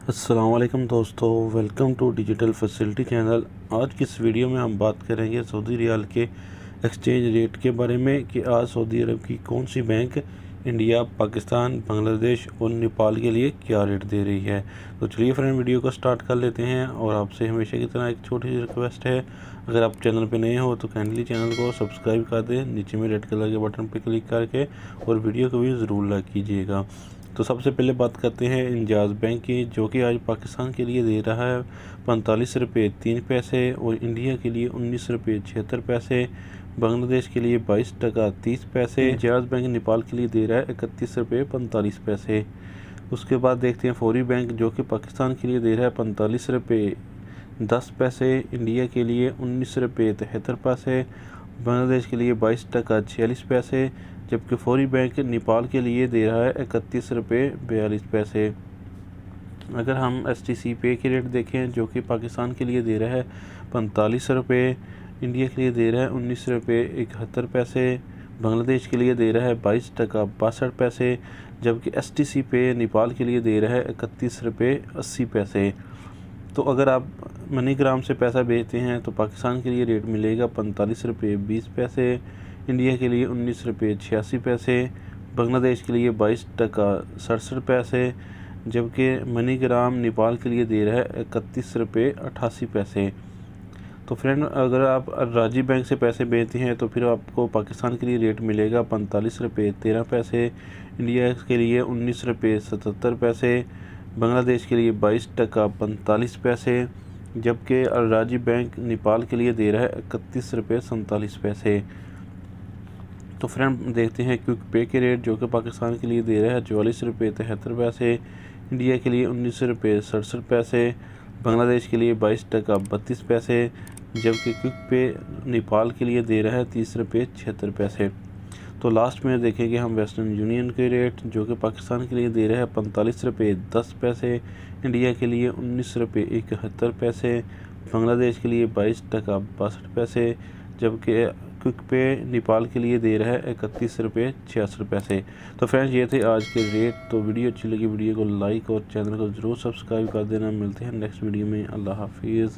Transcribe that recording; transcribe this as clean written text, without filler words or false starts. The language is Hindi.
अस्सलाम वालेकुम दोस्तों, welcome to digital facility channel. आज की इस वीडियो में हम बात करेंगे सऊदी रियाल के एक्सचेंज रेट के बारे में कि आज सऊदी अरब की कौन सी बैंक इंडिया, पाकिस्तान, बांग्लादेश और नेपाल के लिए क्या रेट दे रही है। तो चलिए फ्रेंड, वीडियो को स्टार्ट कर लेते हैं। और आपसे हमेशा की तरह एक छोटी सी रिक्वेस्ट है, अगर आप चैनल पर नए हो तो काइंडली चैनल को सब्सक्राइब कर दें, नीचे में रेड कलर के बटन पर क्लिक करके, और वीडियो को भी ज़रूर लाइक कीजिएगा। तो सबसे पहले बात करते हैं इंजाज़ बैंक की, जो कि आज पाकिस्तान के लिए दे रहा है 45 रुपये 3 पैसे और इंडिया के लिए 19 रुपये 76 पैसे, बांग्लादेश के लिए 22 टका 30 पैसे। इंजाज़ बैंक नेपाल के लिए दे रहा है 31 रुपये 45 पैसे। उसके बाद देखते हैं फौरी बैंक, जो कि पाकिस्तान के लिए दे रहा है 45 रुपये 10 पैसे, इंडिया के लिए 19 रुपये 73 पैसे, बांग्लादेश के लिए 22 टका 46 पैसे, जबकि फौरी बैंक नेपाल के लिए दे रहा है 31 रुपये 42 पैसे। अगर हम STC पे के रेट देखें, जो कि पाकिस्तान के लिए दे रहा है 45 रुपये, इंडिया के लिए दे रहा है 19 रुपये 71 पैसे, बांग्लादेश के लिए दे रहा है 22 टका 62 पैसे, जबकि STC पे नेपाल के लिए दे रहा है 31 रुपये 80 पैसे। तो अगर आप मनीग्राम से पैसा भेजते हैं तो पाकिस्तान के लिए रेट मिलेगा 45 रुपये 20 पैसे, इंडिया के लिए 19 रुपये 86 पैसे, बांग्लादेश के लिए 22 टका 67 पैसे, जबकि मनीग्राम नेपाल के लिए दे रहा है 31 रुपये 88 पैसे। तो फ्रेंड, अगर आप राजी बैंक से पैसे भेजते हैं तो फिर आपको पाकिस्तान के लिए रेट मिलेगा 45 रुपये 13 पैसे, इंडिया के लिए 19 रुपये 77 पैसे, बांग्लादेश के लिए 22 टका 45 पैसे, जबकि राजी बैंक नेपाल के लिए दे रहा है 31 रुपये 47 पैसे। तो फ्रेंड, देखते हैं क्विक पे के रेट, जो कि पाकिस्तान के लिए दे रहा है 44 रुपये 73 पैसे, इंडिया के लिए 19 रुपये 67 पैसे, बांग्लादेश के लिए 22 टका 32 पैसे, जबकि क्विक पे नेपाल के लिए दे रहा है 30 रुपये 76 पैसे। तो लास्ट में देखेंगे हम वेस्टर्न यूनियन के रेट, जो कि पाकिस्तान के लिए दे रहा है 45 रुपये 10 पैसे, इंडिया के लिए 19 रुपये 71 पैसे, बांग्लादेश के लिए 22 टका 62 पैसे, जबकि क्विक पे नेपाल के लिए दे रहा है 31 रुपये 66 पैसे। तो फ्रेंड्स, ये थे आज के रेट। तो वीडियो अच्छी लगी वीडियो को लाइक और चैनल को ज़रूर सब्सक्राइब कर देना। मिलते हैं नेक्स्ट वीडियो में। अल्लाह हाफिज़।